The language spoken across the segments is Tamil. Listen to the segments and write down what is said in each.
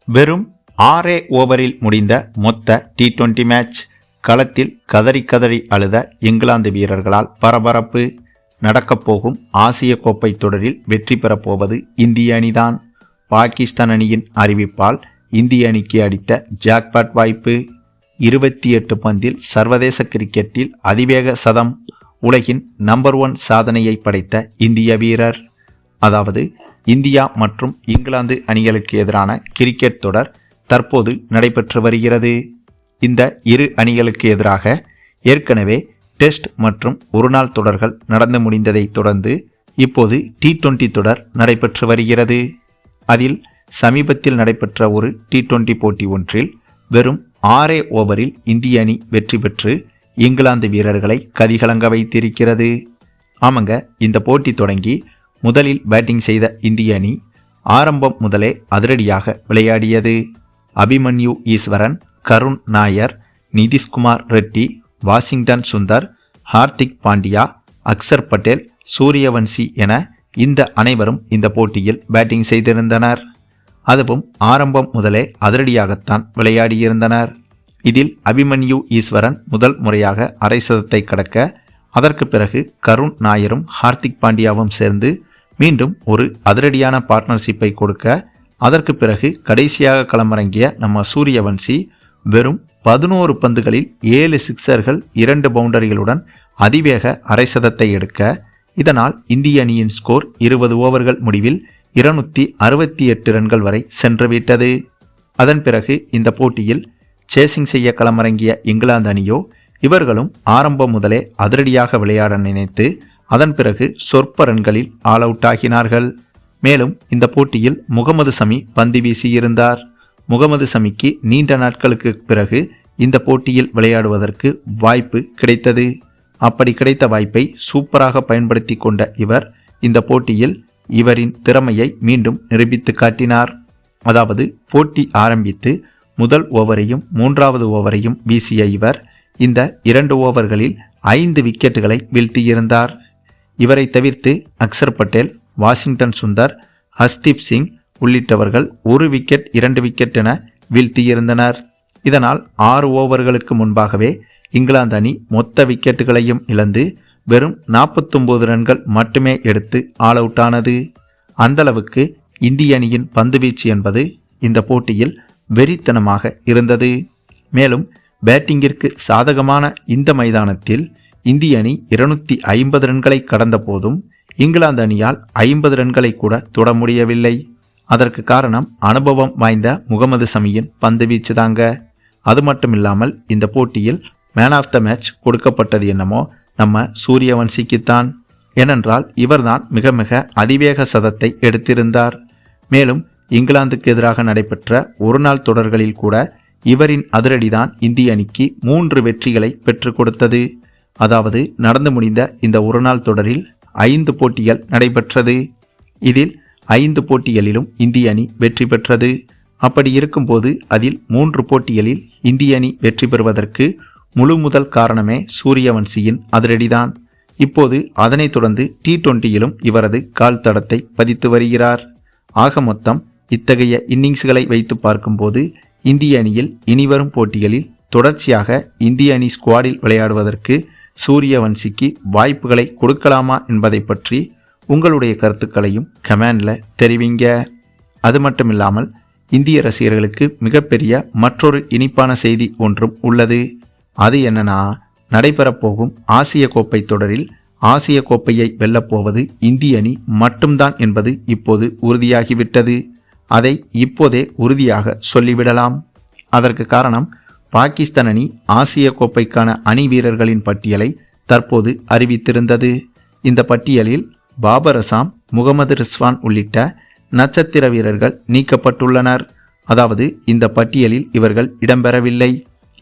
வெறும் 6 ஓவரில் முடிந்த மொத்த T20 மேட்ச். களத்தில் கதறி கதறி அழுத இங்கிலாந்து வீரர்களால் பரபரப்பு. நடக்கப்போகும் ஆசிய கோப்பை தொடரில் வெற்றி பெறப்போவது இந்திய அணிதான். பாகிஸ்தான் அணியின் அறிவிப்பால் இந்திய அணிக்கு அடித்த ஜாக்பாட் வாய்ப்பு. 28 பந்தில் சர்வதேச கிரிக்கெட்டில் அதிவேக சதம். உலகின் நம்பர் 1 சாதனையை படைத்த இந்திய வீரர். அதாவது இந்தியா மற்றும் இங்கிலாந்து அணிகளுக்கு எதிரான கிரிக்கெட் தொடர் தற்போது நடைபெற்று வருகிறது. இந்த இரு அணிகளுக்கு எதிராக ஏற்கனவே டெஸ்ட் மற்றும் ஒருநாள் தொடர்கள் நடந்து முடிந்ததை தொடர்ந்து இப்போது T20 தொடர் நடைபெற்று வருகிறது. அதில் சமீபத்தில் நடைபெற்ற ஒரு T20 போட்டி ஒன்றில் வெறும் 6 ஓவரில் இந்திய அணி வெற்றி பெற்று இங்கிலாந்து வீரர்களை கதிகலங்க வைத்திருக்கிறது. ஆமாங்க, இந்த போட்டி தொடங்கி முதலில் பேட்டிங் செய்த இந்திய அணி ஆரம்பம் முதலே அதிரடியாக விளையாடியது. அபிமன்யு ஈஸ்வரன், கருண் நாயர், நிதிஷ்குமார் ரெட்டி, வாஷிங்டன் சுந்தர், ஹார்திக் பாண்டியா, அக்சர் பட்டேல், சூரியவன்சி என இந்த அனைவரும் இந்த போட்டியில் பேட்டிங் செய்திருந்தனர். அதுவும் ஆரம்பம் முதலே அதிரடியாகத்தான் விளையாடியிருந்தனர். இதில் அபிமன்யு ஈஸ்வரன் முதல் முறையாக அரை சதத்தை கடக்க, அதற்கு பிறகு கருண் நாயரும் ஹார்திக் பாண்டியாவும் சேர்ந்து மீண்டும் ஒரு அதிரடியான பார்ட்னர்ஷிப்பை கொடுக்க, அதற்கு பிறகு கடைசியாக களமிறங்கிய நம்ம சூரியவன்சி வெறும் 11 பந்துகளில் 7 சிக்சர்கள் 2 பவுண்டரிகளுடன் அதிவேக அரை சதத்தை எடுக்க, இதனால் இந்திய அணியின் ஸ்கோர் 20 ஓவர்கள் முடிவில் 268 ரன்கள் வரை சென்றுவிட்டது. அதன் பிறகு இந்த போட்டியில் சேசிங் செய்ய களமிறங்கிய இங்கிலாந்து அணியோ இவர்களும் ஆரம்பம் முதலே அதிரடியாக விளையாட நினைத்து அதன் பிறகு சொற்ப ரன்களில் ஆல் அவுட் ஆகினார்கள். மேலும் இந்த போட்டியில் முகமது சமி பந்து வீசியிருந்தார். முகமது சமிக்கு நீண்ட நாட்களுக்கு பிறகு இந்த போட்டியில் விளையாடுவதற்கு வாய்ப்பு கிடைத்தது. அப்படி கிடைத்த வாய்ப்பை சூப்பராக பயன்படுத்தி கொண்ட இவர் இந்த போட்டியில் இவரின் திறமையை மீண்டும் நிரூபித்து காட்டினார். அதாவது போட்டி ஆரம்பித்து முதல் ஓவரையும் 3வது ஓவரையும் வீசிய இவர் இந்த 2 ஓவர்களில் 5 விக்கெட்டுகளை வீழ்த்தியிருந்தார். இவரை தவிர்த்து அக்சர் பட்டேல், வாஷிங்டன் சுந்தர், ஹர்ஷ்தீப் சிங் உள்ளிட்டவர்கள் 1 விக்கெட் 2 விக்கெட் என வீழ்த்தியிருந்தனர். இதனால் 6 ஓவர்களுக்கு முன்பாகவே இங்கிலாந்து அணி மொத்த விக்கெட்டுகளையும் இழந்து வெறும் 49 ரன்கள் மட்டுமே எடுத்து ஆல் அவுட் ஆனது. அந்தளவுக்கு இந்திய அணியின் பந்துவீச்சு என்பது இந்த போட்டியில் வெறித்தனமாக இருந்தது. மேலும் பேட்டிங்கிற்கு சாதகமான இந்த மைதானத்தில் இந்திய அணி 250 ரன்களை கடந்த போதும் இங்கிலாந்து அணியால் 50 ரன்களை கூட தொட முடியவில்லை. அதற்கு காரணம் அனுபவம் வாய்ந்த முகமது சமியின் பந்து வீச்சு தாங்க. அது மட்டுமில்லாமல் இந்த போட்டியில் மேன் ஆஃப் த மேட்ச் கொடுக்கப்பட்டது என்னமோ நம்ம சூரியவன்சிக்குத்தான். ஏனென்றால் இவர்தான் மிக மிக அதிவேக சதத்தை எடுத்திருந்தார். மேலும் இங்கிலாந்துக்கு எதிராக நடைபெற்ற ஒருநாள் தொடர்களில் கூட இவரின் அதிரடிதான் இந்திய அணிக்கு 3 வெற்றிகளை பெற்றுக் கொடுத்தது. அதாவது நடந்து முடிந்த இந்த ஒருநாள் தொடரில் 5 போட்டிகள் நடைபெற்றது. இதில் 5 போட்டிகளிலும் இந்திய அணி வெற்றி பெற்றது. அப்படி இருக்கும்போது அதில் 3 போட்டிகளில் இந்திய அணி வெற்றி பெறுவதற்கு முழு முதல் காரணமே சூரியவன்சியின் அதிரடிதான். இப்போது அதனைத் தொடர்ந்து T20யிலும் இவரது கால் தடத்தை பதித்து வருகிறார். ஆக மொத்தம் இத்தகைய இன்னிங்ஸ்களை வைத்து பார்க்கும்போது இந்திய அணியில் இனிவரும் போட்டிகளில் தொடர்ச்சியாக இந்திய அணி ஸ்குவாடில் விளையாடுவதற்கு சூரியவன்சிக்கு வாய்ப்புகளை கொடுக்கலாமா என்பதை பற்றி உங்களுடைய கருத்துக்களையும் கமெண்ட்ல தெரிவிங்க. அது மட்டுமில்லாமல் இந்திய ரசிகர்களுக்கு மிகப்பெரிய மற்றொரு இனிப்பான செய்தி ஒன்றும் உள்ளது. அது என்னன்னா, நடைபெறப்போகும் ஆசிய கோப்பை தொடரில் ஆசிய கோப்பையை வெல்லப்போவது இந்திய அணி மட்டும்தான் என்பது இப்போது உறுதியாகிவிட்டது. அதை இப்போதே உறுதியாக சொல்லிவிடலாம். அதற்கு காரணம், பாகிஸ்தான் அணி ஆசிய கோப்பைக்கான அணி வீரர்களின் பட்டியலை தற்போது அறிவித்திருந்தது. இந்த பட்டியலில் பாபர் அசாம், முகமது ரிஸ்வான் உள்ளிட்ட நட்சத்திர வீரர்கள் நீக்கப்பட்டுள்ளனர். அதாவது இந்த பட்டியலில் இவர்கள் இடம்பெறவில்லை.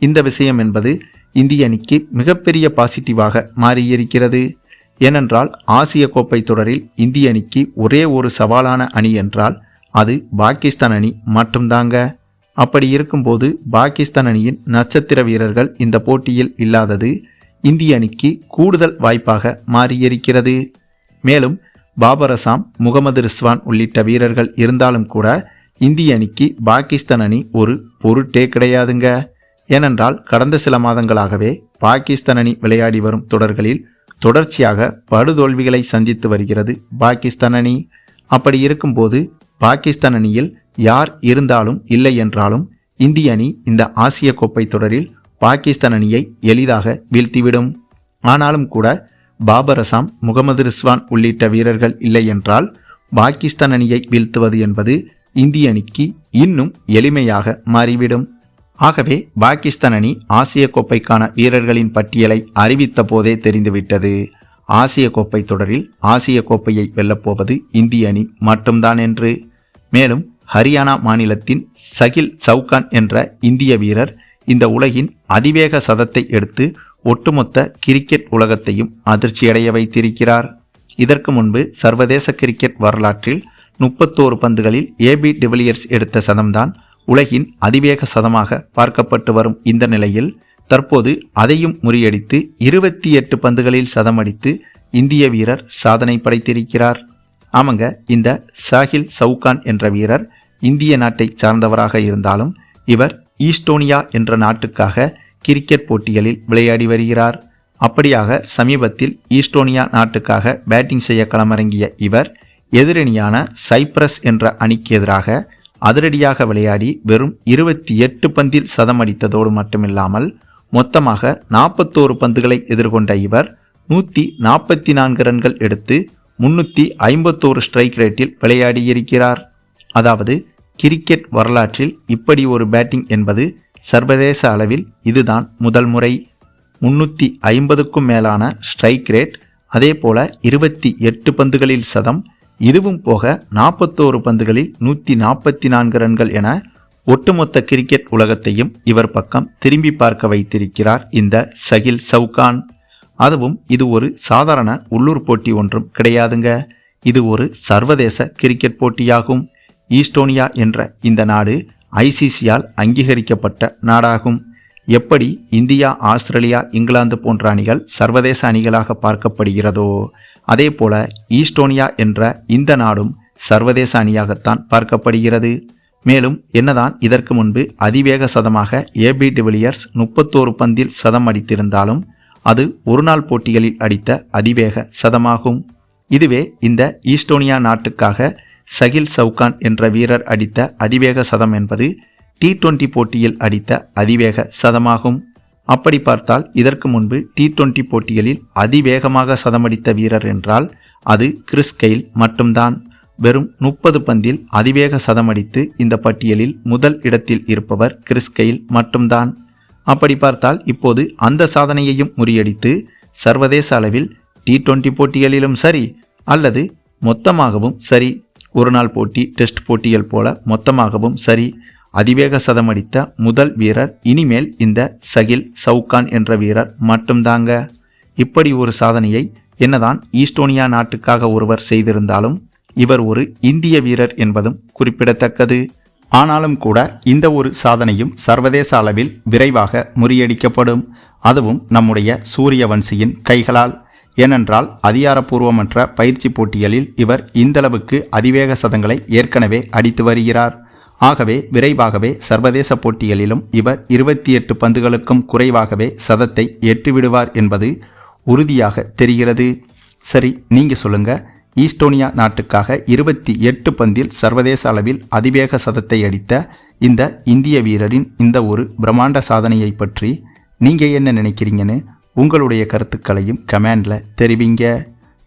இந்த விஷயம் என்பது இந்திய அணிக்கு மிகப்பெரிய பாசிட்டிவாக மாறியிருக்கிறது. ஏனென்றால் ஆசிய கோப்பை தொடரில் இந்திய அணிக்கு ஒரே ஒரு சவாலான அணி என்றால் அது பாகிஸ்தான் அணி மட்டும்தாங்க. அப்படி இருக்கும்போது பாகிஸ்தான் அணியின் நட்சத்திர வீரர்கள் இந்த போட்டியில் இல்லாதது இந்திய அணிக்கு கூடுதல் வாய்ப்பாக மாறியிருக்கிறது. மேலும் பாபர் அசாம், முகமது ரிஸ்வான் உள்ளிட்ட வீரர்கள் இருந்தாலும் கூட இந்திய அணிக்கு பாகிஸ்தான் அணி ஒரு பொருட்டே கிடையாதுங்க. ஏனென்றால் கடந்த சில மாதங்களாகவே பாகிஸ்தான் அணி விளையாடி வரும் தொடர்களில் தொடர்ச்சியாக படுதோல்விகளை சந்தித்து வருகிறது பாகிஸ்தான் அணி. அப்படி இருக்கும்போது பாகிஸ்தான் அணியில் யார் இருந்தாலும் இல்லை என்றாலும் இந்திய அணி இந்த ஆசிய கோப்பை தொடரில் பாகிஸ்தான் அணியை எளிதாக வீழ்த்திவிடும். ஆனாலும் கூட பாபர் அசாம், முகமது ரிஸ்வான் உள்ளிட்ட வீரர்கள் இல்லை என்றால் பாகிஸ்தான் அணியை வீழ்த்துவது என்பது இந்திய அணிக்கு இன்னும் எளிமையாக மாறிவிடும். ஆகவே பாகிஸ்தான் அணி ஆசிய கோப்பைக்கான வீரர்களின் பட்டியலை அறிவித்த போதே தெரிந்துவிட்டது. ஆசிய கோப்பை தொடரில் ஆசிய கோப்பையை வெல்லப்போவது இந்திய அணி மட்டும்தான் என்று. மேலும் ஹரியானா மாநிலத்தின் சகில் சவுகான் என்ற இந்திய வீரர் இந்த உலகின் அதிவேக சதத்தை எடுத்து ஒட்டுமொத்த கிரிக்கெட் உலகத்தையும் அதிர்ச்சியடைய வைத்திருக்கிறார். இதற்கு முன்பு சர்வதேச கிரிக்கெட் வரலாற்றில் 31 பந்துகளில் ஏபி டிவிலியர்ஸ் எடுத்த சதம்தான் உலகின் அதிவேக சதமாக பார்க்கப்பட்டு வரும் இந்த நிலையில் தற்போது அதையும் முறியடித்து 28 பந்துகளில் சதம் அடித்து இந்திய வீரர் சாதனை படைத்திருக்கிறார். ஆமாங்க, இந்த சாஹில் சவுகான் என்ற வீரர் இந்திய நாட்டை சார்ந்தவராக இருந்தாலும் இவர் ஈஸ்டோனியா என்ற நாட்டுக்காக கிரிக்கெட் போட்டிகளில் விளையாடி வருகிறார். அப்படியாக சமீபத்தில் ஈஸ்டோனியா நாட்டுக்காக பேட்டிங் செய்ய களமிறங்கிய இவர் எதிரணியான சைப்ரஸ் என்ற அணிக்கு எதிராக அதிரடியாக விளையாடி வெறும் 28 பந்தில் சதம் அடித்ததோடு மட்டுமில்லாமல் மொத்தமாக 41 பந்துகளை எதிர்கொண்ட இவர் 144 ரன்கள் எடுத்து 351 ஸ்ட்ரைக் ரேட்டில் விளையாடியிருக்கிறார். அதாவது கிரிக்கெட் வரலாற்றில் இப்படி ஒரு பேட்டிங் என்பது சர்வதேச அளவில் இதுதான் முதல் முறை. 350க்கும் மேலான ஸ்ட்ரைக் ரேட், அதே போல 28 பந்துகளில் சதம், இதுவும் போக 41 பந்துகளில் 144 ரன்கள் என ஒட்டுமொத்த கிரிக்கெட் உலகத்தையும் இவர் பக்கம் திரும்பி பார்க்க வைத்திருக்கிறார் இந்த சகில் சவுகான். அதுவும் இது ஒரு சாதாரண உள்ளூர் போட்டி ஒன்றும் கிடையாதுங்க. இது ஒரு சர்வதேச கிரிக்கெட் போட்டியாகும். ஈஸ்டோனியா என்ற இந்த நாடு ஐசிசியால் அங்கீகரிக்கப்பட்ட நாடாகும். எப்படி இந்தியா, ஆஸ்திரேலியா, இங்கிலாந்து போன்ற அணிகள் சர்வதேச அணிகளாக பார்க்கப்படுகிறதோ அதே போல ஈஸ்டோனியா என்ற இந்த நாடும் சர்வதேச அணியாகத்தான் பார்க்கப்படுகிறது. மேலும் என்னதான் இதற்கு முன்பு அதிவேக சதமாக ஏபி டிவிலியர்ஸ் 31 பந்தில் சதம் அடித்திருந்தாலும் அது ஒருநாள் போட்டிகளில் அடித்த அதிவேக சதமாகும். இதுவே இந்த ஈஸ்டோனியா நாட்டுக்காக சகில் சவுகான் என்ற வீரர் அடித்த அதிவேக சதம் என்பது T20 போட்டியில் அடித்த அதிவேக சதமாகும். அப்படி பார்த்தால் இதற்கு முன்பு T20 போட்டிகளில் அதிவேகமாக சதமடித்த வீரர் என்றால் அது கிறிஸ் கெயில் மட்டும்தான். வெறும் 30 பந்தில் அதிவேக சதமடித்து இந்த பட்டியலில் முதல் இடத்தில் இருப்பவர் கிறிஸ் கெயில் மட்டும்தான். அப்படி பார்த்தால் இப்போது அந்த சாதனையையும் முறியடித்து சர்வதேச அளவில் T20 போட்டிகளிலும் சரி அல்லது மொத்தமாகவும் சரி, ஒருநாள் போட்டி, டெஸ்ட் போட்டிகள் போல மொத்தமாகவும் சரி, அதிவேக சதமடித்த முதல் வீரர் இனிமேல் இந்த சகில் சவுகான் என்ற வீரர் மட்டும்தாங்க. இப்படி ஒரு சாதனையை என்னதான் ஈஸ்டோனியா நாட்டுக்காக ஒருவர் செய்திருந்தாலும் இவர் ஒரு இந்திய வீரர் என்பதும் குறிப்பிடத்தக்கது. ஆனாலும் கூட இந்த ஒரு சாதனையும் சர்வதேச அளவில் விரைவாக முறியடிக்கப்படும். அதுவும் நம்முடைய சூரியவன்சியின் கைகளால். ஏனென்றால் அதிகாரப்பூர்வமற்ற பயிற்சி போட்டிகளில் இவர் இந்தளவுக்கு அதிவேக சதங்களை ஏற்கனவே அடித்து வருகிறார். ஆகவே விரைவாகவே சர்வதேச போட்டிகளிலும் இவர் 28 பந்துகளுக்கும் குறைவாகவே சதத்தை எட்டிவிடுவார் என்பது உறுதியாக தெரிகிறது. சரி, நீங்க சொல்லுங்க, ஈஸ்டோனியா நாட்டுக்காக 28 பந்தில் சர்வதேச அளவில் அதிவேக சதத்தை அடித்த இந்த இந்திய வீரரின் இந்த ஒரு பிரம்மாண்ட சாதனையை பற்றி நீங்க என்ன நினைக்கிறீங்கன்னு உங்களுடைய கருத்துக்களையும் கமெண்ட்ல தெரிவிங்க.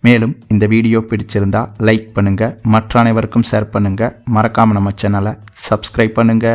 மேலும் இந்த வீடியோ பிடிச்சிருந்தா லைக் பண்ணுங்க, மற்ற அனைவருக்கும் ஷேர் பண்ணுங்க, மறக்காம நம்ம சேனலை சப்ஸ்கிரைப் பண்ணுங்க.